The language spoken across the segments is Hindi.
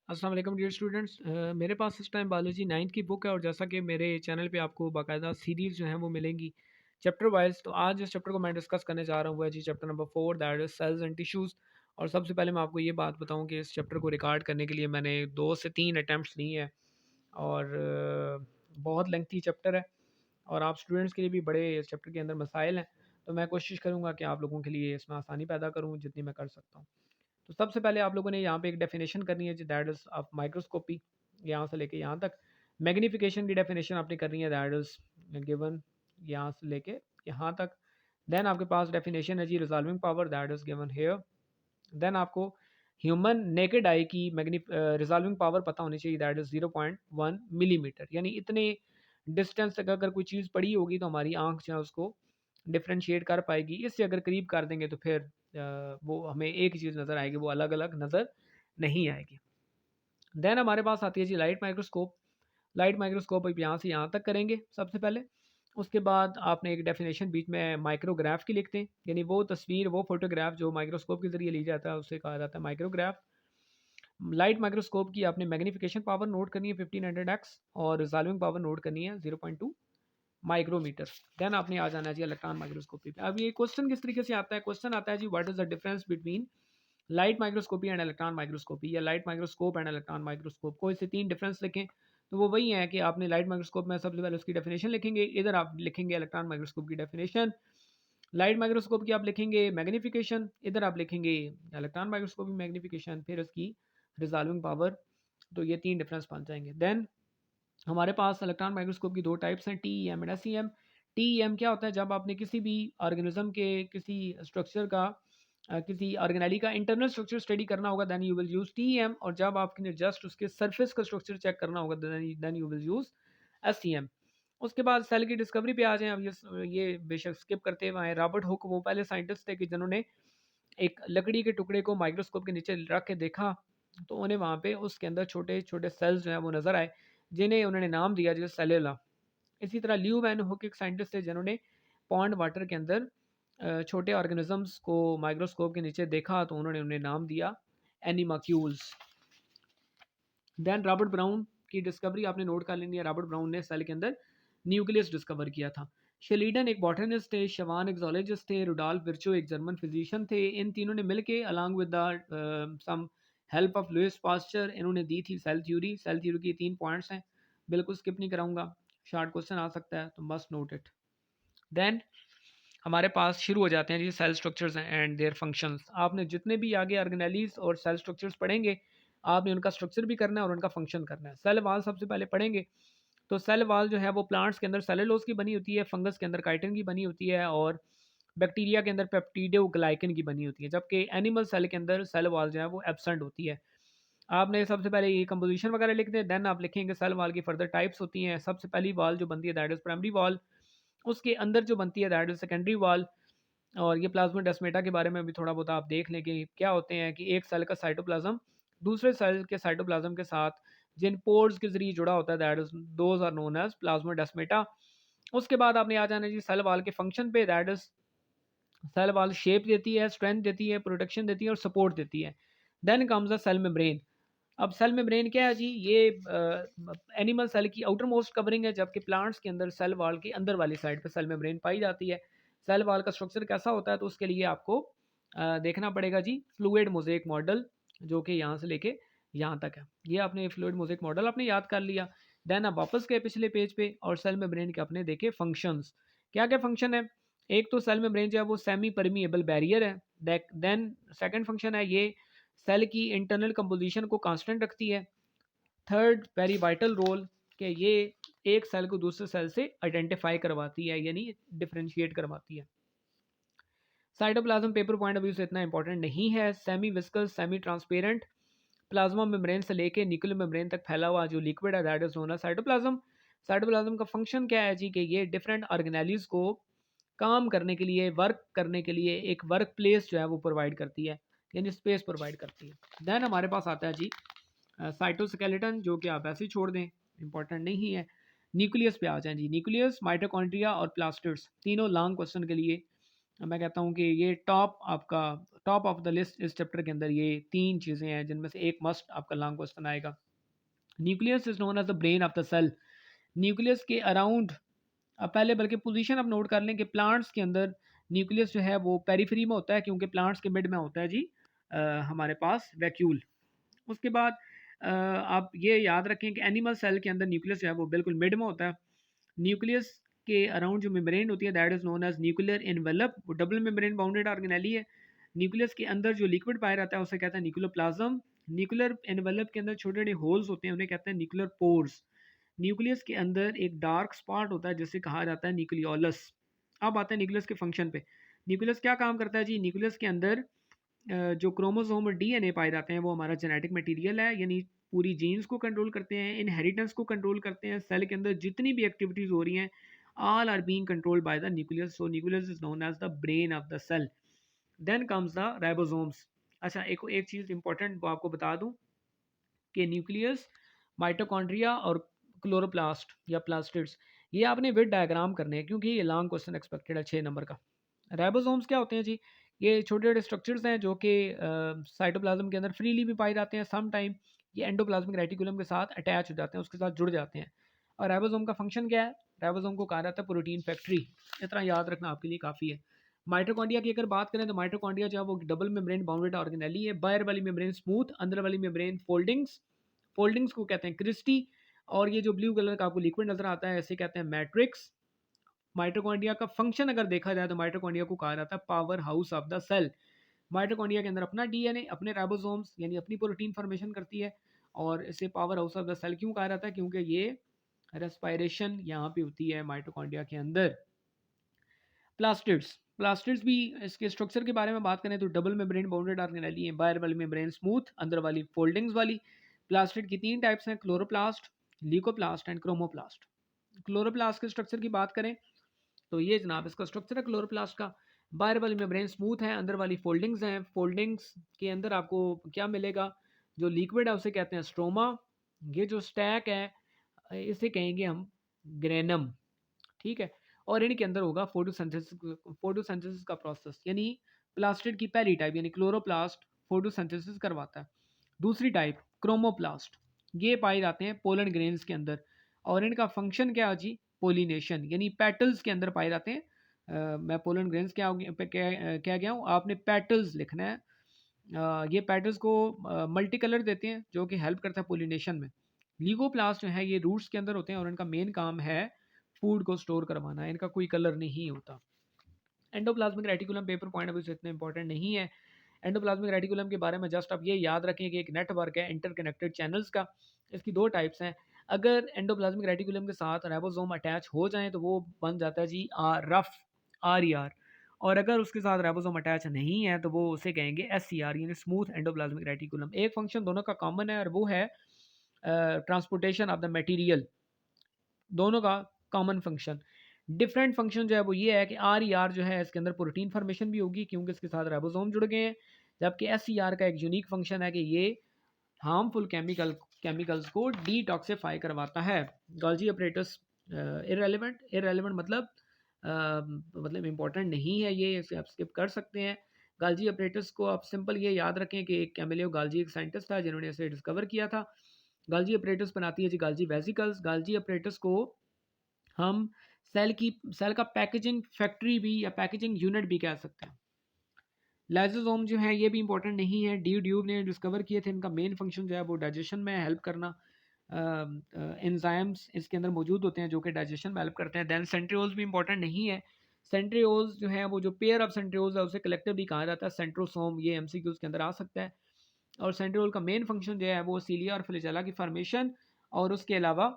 अस्सलाम वालेकुम डियर स्टूडेंट्स, मेरे पास इस टाइम बायोलॉजी 9th की बुक है और जैसा कि मेरे चैनल पे आपको बाकायदा सीरीज़ जो हैं वो मिलेंगी चैप्टर वाइज। तो आज जिस चैप्टर को मैं डिस्कस करने जा रहा हूँ वो है जी chapter number 4, that is cells and tissues. और सबसे पहले मैं आपको ये बात बताऊँ कि इस चैप्टर को रिकॉर्ड करने के लिए मैंने 2 से 3 अटैम्प्ट्स लिए हैं और बहुत लेंथी चैप्टर है और आप स्टूडेंट्स के लिए भी बड़े इस चैप्टर के अंदर मसाइल हैं। तो मैं कोशिश करूँगा कि आप लोगों के लिए इसमें आसानी पैदा करूँ जितनी मैं कर सकता हूँ। तो सबसे पहले आप लोगों ने यहाँ पे एक डेफिनेशन करनी है, दैट इज़ ऑफ माइक्रोस्कोपी। यहाँ से लेके यहाँ तक मैग्नीफिकेशन की डेफिनेशन आपने करनी है, दैट इज़ गिवन यहाँ से लेके यहाँ तक। देन आपके पास डेफिनेशन है जी resolving power, that is given here. Then आपको ह्यूमन नेकेड आई की रिजॉल्विंग पावर पता होनी चाहिए, दैट इज़ 0.1 मिलीमीटर। यानी इतने डिस्टेंस तक अगर कोई चीज़ पड़ी होगी तो हमारी आंख जो है उसको डिफ्रेंशिएट कर पाएगी। इससे अगर करीब कर देंगे तो फिर वो हमें एक ही चीज़ नज़र आएगी, वो अलग अलग नज़र नहीं आएगी। देन हमारे पास आती है जी लाइट माइक्रोस्कोप। लाइट माइक्रोस्कोप अब यहाँ से यहाँ तक करेंगे सबसे पहले। उसके बाद आपने एक डेफिनेशन बीच में माइक्रोग्राफ की लिखते हैं, यानी वो तस्वीर, वो फोटोग्राफ जो माइक्रोस्कोप के जरिए ली जाता है उसे कहा जाता है माइक्रोग्राफ। लाइट माइक्रोस्कोप की आपने मैग्नीफिकेशन पावर नोट करनी है 1500x और रिजॉल्विंग पावर नोट करनी है 0.2 माइक्रोमीटर। देन आपने आ जाना है जी इलेक्ट्रॉन माइक्रोस्कोपी पे। अब ये क्वेश्चन किस तरीके से आता है, क्वेश्चन आता है जी what is the difference between light microscopy and electron microscopy या light microscope and electron microscope. कोई से 3 डिफरेंस लिखें तो वो वही है कि आपने लाइट माइक्रोस्कोप में सबसे पहले उसकी डेफिनेशन लिखेंगे, इधर आप लिखेंगे इलेक्ट्रॉन माइक्रोस्कोप की डेफिनेशन। लाइट माइक्रोस्कोप की आप लिखेंगे मैग्नीफिकेशन, इधर आप लिखेंगे इलेक्ट्रॉन माइक्रोस्कोप की मैग्नीफिकेशन, फिर उसकी रिजॉल्विंग पावर। तो ये 3 डिफरेंस बन जाएंगे। देन हमारे पास इलेक्ट्रॉन माइक्रोस्कोप की 2 टाइप्स हैं, टीईएम एंड एसईएम। टीईएम क्या होता है, जब आपने किसी भी ऑर्गेनिज्म के किसी स्ट्रक्चर का किसी ऑर्गेनेली का इंटरनल स्ट्रक्चर स्टडी करना होगा then you will use TEM, और जब आपने जस्ट उसके सरफेस का स्ट्रक्चर चेक करना होगा then you will use SEM. उसके बाद सेल की डिस्कवरी पे आ जाएं। अब ये बेशक स्किप करते हुए आए। रॉबर्ट हुक वो पहले साइंटिस्ट थे कि जिन्होंने एक लकड़ी के टुकड़े को माइक्रोस्कोप के नीचे रख के देखा तो उन्हें वहाँ पे उसके अंदर छोटे छोटे सेल्स जो हैं वो नज़र आए, जिन्हें उन्होंने नाम दिया जैसे सेलुला। इसी तरह ल्यू वैन हुक एक साइंटिस्ट थे जिन्होंने पॉन्ड वाटर के अंदर छोटे ऑर्गेनिजम्स को माइक्रोस्कोप के नीचे देखा तो उन्होंने उन्हें नाम दिया एनिमाक्यूल्स। देन रॉबर्ट ब्राउन की डिस्कवरी आपने नोट कर लेनी है। रॉबर्ट ब्राउन ने सेल के अंदर न्यूक्लियस डिस्कवर किया था। शेलीडन एक बॉटनिस्ट थे, शवान एक जोलॉजिस्ट थे, रुडॉल्फ विर्चो एक जर्मन फिजिशियन थे। इन तीनों ने मिलके along with the some help of Louis Pasteur इन्होंने दी थी सेल थ्योरी। सेल थ्योरी की 3 पॉइंट्स हैं, बिल्कुल स्किप नहीं कराऊंगा, शॉर्ट क्वेश्चन आ सकता है तो मस्ट नोट इट। देन हमारे पास शुरू हो जाते हैं जी cell structures and their functions. आपने जितने भी आगे ऑर्गेनेलीज और सेल स्ट्रक्चर्स पढ़ेंगे आपने उनका स्ट्रक्चर भी करना है और उनका फंक्शन करना है। सेल वाल सबसे पहले पढ़ेंगे। तो सेल वाल जो है वो प्लांट्स के अंदर सेलुलोज की बनी होती है, फंगस के अंदर काइटिन की बनी होती है और बैक्टीरिया के अंदर पेप्टिडोग्लाइकन की बनी होती है, जबकि एनिमल सेल के अंदर सेल वाल जो है वो एब्सेंट होती है। आपने सबसे पहले ये कंपोजिशन वगैरह लिख दें, देन आप लिखेंगे सेल वाल की फर्दर टाइप्स होती हैं। सबसे पहली वाल जो बनती है दैट इज प्राइमरी वाल, उसके अंदर जो बनती है दैट इज सेकेंडरी वाल। और ये प्लाज्मोडेस्माटा के बारे में भी थोड़ा बहुत आप देख लें कि क्या होते हैं कि एक सेल का साइटोप्लाज्म दूसरे सेल के साइटोप्लाज्म के साथ जिन पोर्स के जरिए जुड़ा होता है that is those are known as plasmodesmata. उसके बाद आपने आ जाना जी सेल वाल के फंक्शन पे, that is cell wall shape देती है, स्ट्रेंथ देती है, प्रोटेक्शन देती है और सपोर्ट देती है। Then comes the cell membrane. अब सेल मेम्ब्रेन क्या है जी, ये एनिमल सेल की आउटर मोस्ट कवरिंग है, जबकि प्लांट्स के अंदर सेल वाल के अंदर वाली साइड पे सेल मेम्ब्रेन पाई जाती है। सेल वाल का स्ट्रक्चर कैसा होता है तो उसके लिए आपको देखना पड़ेगा जी फ्लूइड मोज़ेक मॉडल, जो कि यहाँ से लेके यहाँ तक है। ये आपने फ्लूइड मोज़ेक मॉडल आपने याद कर लिया। देन आप वापस गए पिछले पेज पे और सेल मेम्ब्रेन के अपने देखे फंक्शंस। क्या क्या फंक्शन है, एक तो सेल मेम्ब्रेन जो है वो सेमी परमिएबल बैरियर है। देन सेकंड फंक्शन है ये सेल की इंटरनल कंपोजिशन को कांस्टेंट रखती है। थर्ड वेरी वाइटल रोल कि ये एक सेल को दूसरे सेल से आइडेंटिफाई करवाती है, यानी डिफरेंशिएट करवाती है। Cytoplasm paper point of view से इतना इंपॉर्टेंट नहीं है। Semi viscous semi transparent plasma membrane से लेके न्यूक्लियर मेम्ब्रेन तक फैला हुआ जो लिक्विड है that is known as cytoplasm. Cytoplasm का फंक्शन क्या है जी कि ये डिफरेंट ऑर्गेनेलीज को काम करने के लिए, वर्क करने के लिए एक वर्क प्लेस जो है वो प्रोवाइड करती है, यानी स्पेस प्रोवाइड करती है। देन हमारे पास आता है जी साइटोस्केलेटन, जो कि आप ऐसे ही छोड़ दें, इंपॉर्टेंट नहीं है। न्यूक्लियस पे आ जाएं जी। न्यूक्लियस, माइटोकॉन्ड्रिया और प्लास्टिड्स, तीनों लॉन्ग क्वेश्चन के लिए मैं कहता हूँ कि ये टॉप आपका टॉप ऑफ द लिस्ट इस चैप्टर के अंदर ये 3 चीज़ें हैं जिनमें से एक मस्ट आपका लॉन्ग क्वेश्चन आएगा। Nucleus is known as the brain of the cell. Nucleus के अराउंड पहले बल्कि पोजीशन आप नोट कर लें कि प्लांट्स के अंदर न्यूक्लियस जो है वो पेरिफेरी में होता है, क्योंकि प्लांट्स के मिड में होता है जी हमारे पास वैक्यूल। उसके बाद आप ये याद रखें कि एनिमल सेल के अंदर न्यूक्लियस जो है वो बिल्कुल मिड में होता है। न्यूक्लियस के अराउंड जो मेम्ब्रेन होती है that is known as nuclear envelope, वो डबल मेम्ब्रेन बाउंडेड ऑर्गेनेली है। न्यूक्लियस के अंदर जो लिक्विड पाया जाता है उसे कहते हैं न्यूक्लियोप्लाज्म। न्यूक्लियर एनवेलप के अंदर छोटे छोटे होल्स होते हैं, उन्हें कहते हैं न्यूक्लियर पोर्स। न्यूक्लियस के अंदर एक डार्क स्पॉट होता है जिसे कहा जाता है न्यूक्लियोलस। अब आते हैं न्यूक्लियस के फंक्शन पे। न्यूक्लियस क्या काम करता है जी? न्यूक्लियस के अंदर जो क्रोमोसोम और डीएनए पाए जाते हैं वो हमारा जेनेटिक मटेरियल है, यानी पूरी जीन्स को कंट्रोल करते हैं, इनहेरिटेंस को कंट्रोल करते हैं। सेल के अंदर जितनी भी एक्टिविटीज़ हो रही हैं all are being controlled by the nucleus, so nucleus is known as the brain of the cell. Then comes the ribosomes. अच्छा, एक चीज़ इंपॉर्टेंट वो आपको बता दूं कि न्यूक्लियस, माइटोकॉन्ड्रिया और क्लोरोप्लास्ट या प्लास्टिड्स, ये आपने विद डायग्राम करने हैं क्योंकि ये लॉन्ग क्वेश्चन एक्सपेक्टेड है 6 नंबर का। राइबोसोम्स क्या होते हैं जी? ये छोटे छोटे स्ट्रक्चर्स हैं जो कि साइटोप्लाज्म के अंदर फ्रीली भी पाए जाते हैं। सम टाइम ये एंडोप्लाज्मिक रेटिकुलम के साथ अटैच हो जाते हैं, उसके साथ जुड़ जाते हैं। और राइबोसोम का फंक्शन क्या है? राइबोसोम को कहा जाता है प्रोटीन फैक्ट्री। इतना याद रखना आपके लिए काफ़ी है। माइटोकॉन्ड्रिया की अगर बात करें तो माइटोकॉन्ड्रिया जो है वो डबल मेम्ब्रेन बाउंडेड ऑर्गेनेली है। बाहर वाली मेम्ब्रेन स्मूथ, अंदर वाली मेम्ब्रेन फोल्डिंग्स। फोल्डिंग्स को कहते हैं क्रिस्टी। और ये जो ब्लू कलर का आपको लिक्विड नजर आता है इसे कहते हैं मैट्रिक्स। माइटोकॉन्ड्रिया का फंक्शन अगर देखा जाए तो माइटोकॉन्ड्रिया को कहा जाता है power house of the cell. Mitochondria के अंदर अपना डीएनए, अपने राइबोसोम्स यानी अपनी प्रोटीन फॉर्मेशन करती है। और इसे power house of the cell क्यों कहा जाता है? क्योंकि ये रेस्पायरेशन यहाँ पे होती है माइटोकॉन्ड्रिया के अंदर। प्लास्टिड्स, प्लास्टिड्स भी इसके स्ट्रक्चर के बारे में बात करें तो डबल मेम्ब्रेन बाउंडेड ऑर्गेनेली है। बाहर वाली मेम्ब्रेन स्मूथ, अंदर वाली फोल्डिंग्स वाली। प्लास्टिड की 3 टाइप्स हैं, chloroplast, leucoplast and chromoplast. Chloroplast के स्ट्रक्चर की बात करें तो ये जनाब इसका स्ट्रक्चर है क्लोरोप्लास्ट का। बाहर वाली मेम्ब्रेन स्मूथ है, अंदर वाली फोल्डिंग्स हैं। फोल्डिंग्स के अंदर आपको क्या मिलेगा? जो लिक्विड है उसे कहते हैं स्ट्रोमा। ये जो स्टैक है इसे कहेंगे हम ग्रेनम, ठीक है। और इनके अंदर होगा फोटोसिंथेसिस का प्रोसेस, यानी प्लास्टिड की पहली टाइप यानी क्लोरोप्लास्ट फोटोसिंथेसिस करवाता है। दूसरी टाइप क्रोमोप्लास्ट, ये पाए जाते हैं पोलन ग्रेन्स के अंदर। और इनका फंक्शन क्या है जी? पोलिनेशन, यानी पेटल्स के अंदर पाए जाते हैं। मैं पोलन ग्रेन्स क्या गया हूँ, आपने पेटल्स लिखना है। ये पेटल्स को मल्टी कलर देते हैं जो कि हेल्प करता है पोलिनेशन में। लीगोप्लास्ट जो है ये रूट्स के अंदर होते हैं और इनका मेन काम है फूड को स्टोर करवाना है, इनका कोई कलर नहीं होता। Endoplasmic reticulum paper point of view से इतना इंपॉर्टेंट नहीं है। एंडोप्लाज्मिक रेटिकुलम के बारे में जस्ट आप ये याद रखें कि एक नेटवर्क है इंटरकनेक्टेड चैनल्स का। इसकी 2 टाइप्स हैं। अगर एंडोप्लाज्मिक रेटिकुलम के साथ राइबोसोम अटैच हो जाएं तो वो बन जाता है जी रफ RER। और अगर उसके साथ राइबोसोम अटैच नहीं है तो वो उसे कहेंगे SCR यानी स्मूथ एंडोप्लाज्मिक रेटिकुलम। एक फंक्शन दोनों का कॉमन है और वो है ट्रांसपोर्टेशन ऑफ द मटेरियल। दोनों का कॉमन फंक्शन। डिफरेंट फंक्शन जो है वो ये है कि RER जो है इसके अंदर प्रोटीन फॉर्मेशन भी होगी क्योंकि इसके साथ राइबोसोम जुड़ गए हैं, जबकि SCR का एक यूनिक फंक्शन है कि ये हार्मफुल केमिकल्स को डिटॉक्सिफाई करवाता है। गॉल्जी अपरेटस इररेलेवेंट मतलब इंपॉर्टेंट नहीं है, ये इसे आप स्किप कर सकते हैं। गाल्जी अपरेटस को आप सिंपल ये याद रखें कि एक कैमिलियो गाल्जी एक साइंटिस्ट था जिन्होंने इसे डिस्कवर किया था। गाल्जी अपरेटस बनाती है जी गाल्जी वेसिकल्स। गाल्जी अपरेटस को हम सेल का पैकेजिंग फैक्ट्री भी या पैकेजिंग यूनिट भी कह सकते हैं। लाइसोसोम जो है ये भी इंपॉर्टेंट नहीं है, ड्यूब ने डिस्कवर किए थे। इनका मेन फंक्शन जो है वो डाइजेशन में हेल्प करना। एंजाइम्स इसके अंदर मौजूद होते हैं जो कि डाइजेशन में हेल्प करते हैं। दैन सेंट्रियोल्स भी इंपॉर्टेंट नहीं है। सेंट्रियोल्स जो है वो जो पेयर ऑफ सेंट्रियोल्स है उसे कलेक्टिवली कहा जाता है सेंट्रोसोम। ये MCQs के अंदर आ सकता है। और सेंट्रियोल का मेन फंक्शन जो है वो सीलिया और फ्लैजेला की फॉर्मेशन और उसके अलावा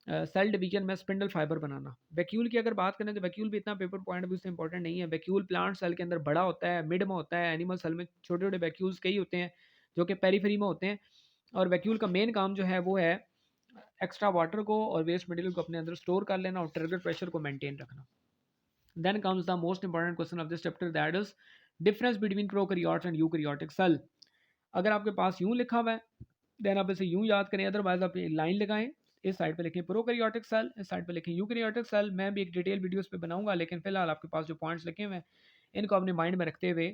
सेल डिवीजन में स्पिंडल फाइबर बनाना। वैक्यूल की अगर बात करें तो वैक्यूल भी इतना पेपर पॉइंट ऑफ व्यू से इंपॉर्टेंट नहीं है। वैक्यूल प्लांट सेल के अंदर बड़ा होता है, मिड में होता है। एनिमल सेल में छोटे छोटे वैक्यूल्स कई होते हैं जो कि पेरीफेरी में होते हैं। और वैक्यूल का मेन काम जो है वो है एक्स्ट्रा वाटर को और वेस्ट मटेरियल को अपने अंदर स्टोर कर लेना और टारगेट प्रेशर को मेंटेन रखना। Then comes the most important question of this chapter, that is difference between prokaryotes and eukaryotic cell. अगर आपके पास यूं लिखा हुआ है देन आप इसे यूं याद करें, अदरवाइज आप लाइन लगाएं। इस साइड पे लिखें प्रोकैरियोटिक सेल, इस साइड पे लिखें यूकैरियोटिक सेल। मैं भी एक डिटेल वीडियोस पे बनाऊंगा, लेकिन फिलहाल आपके पास जो पॉइंट्स लिखे हुए हैं इनको अपने माइंड में रखते हुए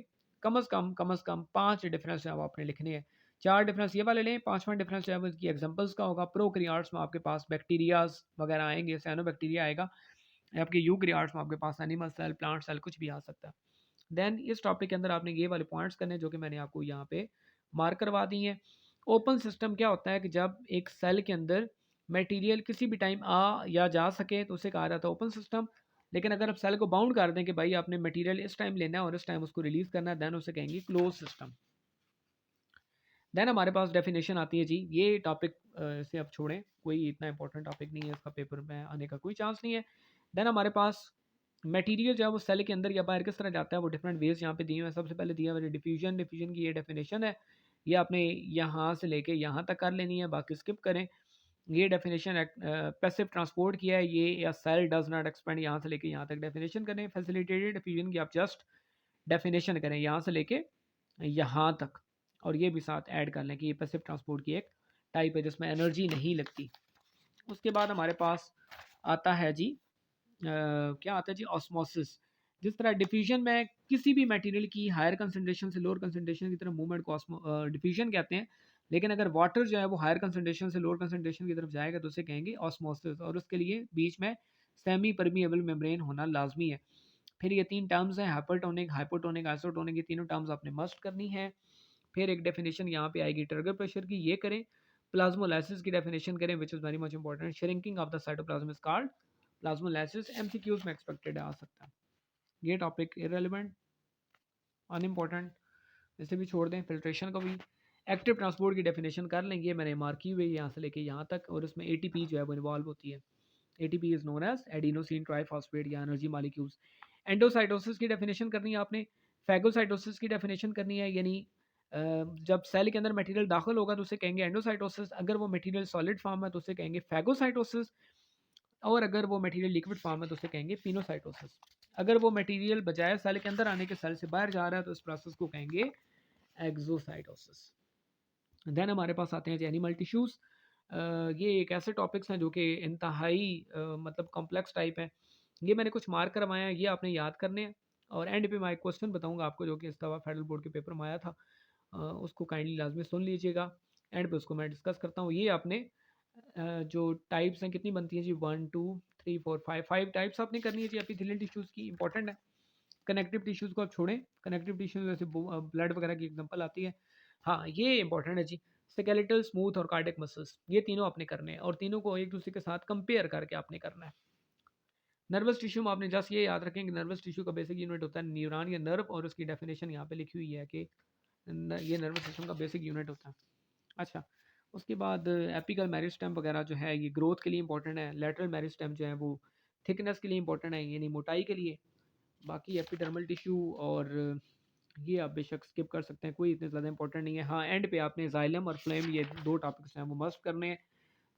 कम अज़ कम 5 डिफरेंस है वो आपने लिखने हैं। 4 डिफरेंस ये वाले लें, 5वां डिफरेंस जो है वो इसकी एग्जांपल्स का होगा। प्रोकैरियोट्स में आपके पास बैक्टीरियाज़ वगैरह आएँगे, साइनोबैक्टीरिया आएगा। आपके यूकैरियोट्स में आपके पास एनिमल सेल, प्लांट सेल कुछ भी आ सकता है। देन इस टॉपिक के अंदर आपने ये वाले पॉइंट्स करने हैं जो कि मैंने आपको यहाँ पे मार्क करवा दी हैं। ओपन सिस्टम क्या होता है कि जब एक सेल के अंदर मटेरियल किसी भी टाइम आ या जा सके तो उसे कहा जाता है ओपन सिस्टम। लेकिन अगर आप सेल को बाउंड कर दें कि भाई आपने मटेरियल इस टाइम लेना है और इस टाइम उसको रिलीज करना है, देन उसे कहेंगे क्लोज सिस्टम। देन हमारे पास डेफिनेशन आती है जी, ये टॉपिक से अब छोड़ें, कोई इतना इंपॉर्टेंट टॉपिक नहीं है, इसका पेपर में आने का कोई चांस नहीं है। देन हमारे पास मटेरियल जो है वो सेल के अंदर या बाहर किस तरह जाता है, वो डिफरेंट वेज यहाँ पे दिए हुए हैं। सबसे पहले दिया हुआ है डिफ्यूजन। डिफ्यूजन की ये डेफिनेशन है, ये आपने यहाँ से लेके यहाँ तक कर लेनी है, बाकी स्किप करें। ये डेफिनेशन पैसिव ट्रांसपोर्ट किया है ये, या सेल डज नॉट एक्सपेंड, यहाँ से लेके यहाँ तक डेफिनेशन करें। फैसिलिटेटेड डिफ्यूजन की आप जस्ट डेफिनेशन करें यहाँ से लेके यहाँ तक, और ये भी साथ ऐड कर लें कि ये पैसिव ट्रांसपोर्ट की एक टाइप है जिसमें एनर्जी नहीं लगती। उसके बाद हमारे पास आता है जी क्या आता है जी, ऑस्मोसिस। जिस तरह डिफ्यूजन में किसी भी मटेरियल की हायर कंसंट्रेशन से लोअर कंसंट्रेशन की तरफ मूवमेंट को डिफ्यूजन कहते हैं, लेकिन अगर वाटर जो है वो हायर कंसंट्रेशन से लोअर कंसंट्रेशन की तरफ जाएगा तो उसे कहेंगे ऑस्मोसिस, और उसके लिए बीच में सेमी परमिएबल मेम्ब्रेन होना लाजमी है। फिर ये 3 टर्म्स हैं, हाइपरटोनिक, हाइपोटोनिक, आइसोटोनिक, ये तीनों टर्म्स आपने मस्ट करनी है। फिर एक डेफिनेशन यहाँ पे आएगी ट्रिगर प्रेशर की, ये करें। प्लाज्मोलाइसिस की डेफिनेशन करें, which is very much important. Shrinking of the cytoplasm is called plasmolysis. MCQs में एक्सपेक्टेड आ सकता है। ये टॉपिक इररिलेवेंट, अनइम्पॉर्टेंट, इसे भी छोड़ दें। फिल्ट्रेशन का भी एक्टिव ट्रांसपोर्ट की डेफिनेशन कर लेंगे, ये मैंने मार्क की हुई है यहाँ से लेके यहाँ तक, और इसमें एटीपी जो है वो इन्वॉल्व होती है। ATP is known as adenosine triphosphate या एनर्जी मॉलिक्यूल्स। एंडोसाइटोसिस की डेफिनेशन करनी है आपने। फैगोसाइटोसिस की डेफिनेशन करनी है, यानी जब सेल के अंदर मटेरियल दाखिल होगा तो उसे कहेंगे एंडोसाइटोसिस। अगर वो मटेरियल सॉलिड फॉर्म है तो उसे कहेंगे फैगोसाइटोसिस, और अगर वो मटेरियल लिक्विड फॉर्म है तो उसे कहेंगे पिनोसाइटोसिस। अगर वो मटेरियल बजाय सेल के अंदर आने के सेल से बाहर जा रहा है तो इस प्रोसेस को कहेंगे एक्सोसाइटोसिस। देन हमारे पास आते हैं जी एनिमल टिश्यूज़। ये एक ऐसे टॉपिक्स हैं जो कि इंतहाई मतलब कॉम्प्लेक्स टाइप है। ये मैंने कुछ मार्क करवाया है, ये आपने याद करने हैं। और एंड पे मैं एक क्वेश्चन बताऊंगा आपको जो कि इस दफ़ा फेडरल बोर्ड के पेपर में आया था, उसको काइंडली लाजमी सुन लीजिएगा। एंड पे उसको मैं डिस्कस करता हूँ। ये आपने जो टाइप्स हैं कितनी बनती हैं जी, 1 2 3 4 5 टाइप्स आपने करनी है जी एपिथेलियल टिश्यूज़ की, इंपॉर्टेंट है। कनेक्टिव टिश्यूज़ को आप छोड़ें, कनेक्टिव टिश्यूज़ जैसे ब्लड वगैरह की एग्जांपल आती है। हाँ, ये इंपॉर्टेंट है जी। स्केलेटल, स्मूथ और कार्डियक मसल्स, ये तीनों आपने करने हैं, और तीनों को एक दूसरे के साथ कंपेयर करके आपने करना है। नर्वस टिश्यू में आपने जस्ट ये याद रखें कि नर्वस टिश्यू का बेसिक यूनिट होता है न्यूरॉन या नर्व, और उसकी डेफिनेशन यहाँ पे लिखी हुई है कि ये नर्वस सिस्टम का बेसिक यूनिट होता है। अच्छा, उसके बाद एपिकल मेरिस्टेम वगैरह जो है ये ग्रोथ के लिए इंपॉर्टेंट है। लेटरल मेरिस्टेम जो है वो थिकनेस के लिए इंपॉर्टेंट है, यानी मोटाई के लिए। बाकी एपिडर्मल टिश्यू और ये आप बेशक स्किप कर सकते हैं, कोई इतने ज़्यादा इंपॉर्टेंट नहीं है। हाँ, एंड पे आपने जाइलम और फ्लेम, ये 2 टॉपिक्स हैं वो मस्ट करने हैं।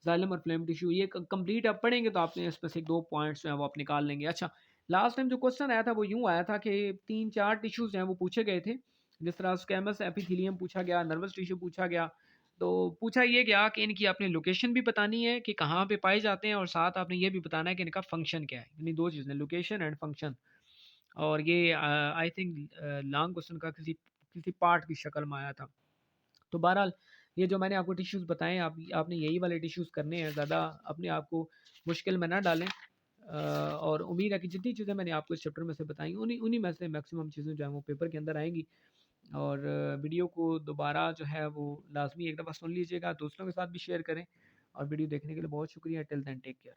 जाइलम और फ्लेम टिश्यू ये कंप्लीट आप पढ़ेंगे तो आपने इसमें से 2 पॉइंट्स जो हैं वो आप निकाल लेंगे। अच्छा, लास्ट टाइम जो क्वेश्चन आया था वो यूँ आया था कि 3-4 टिश्यूज़ हैं वो पूछे गए थे। जिस तरह स्क्वैमस एपिथेलियम पूछा गया, नर्वस टिश्यू पूछा गया। तो पूछा ये गया कि इनकी आपने लोकेशन भी बतानी है कि कहाँ पे पाए जाते हैं, और साथ आपने ये भी बताना है कि इनका फंक्शन क्या है। यानी 2 चीज़ें, लोकेशन एंड फंक्शन। और ये आई थिंक लॉन्ग क्वेश्चन का किसी किसी पार्ट की शक्ल में आया था। तो बहरहाल ये जो मैंने आपको टिश्यूज़ बताएँ, आपने यही वाले टिश्यूज़ करने हैं, ज़्यादा अपने आप को मुश्किल में ना डालें। और उम्मीद है कि जितनी चीज़ें मैंने आपको इस चैप्टर में से बताई उन्हीं उन्हीं में से मैक्सिमम चीज़ें जो हैं वो पेपर के अंदर आएँगी। और वीडियो को दोबारा जो है वो लाज़मी एक दफ़ा सुन लीजिएगा, दूसरों के साथ भी शेयर करें। और वीडियो देखने के लिए बहुत शुक्रिया। Till then take care.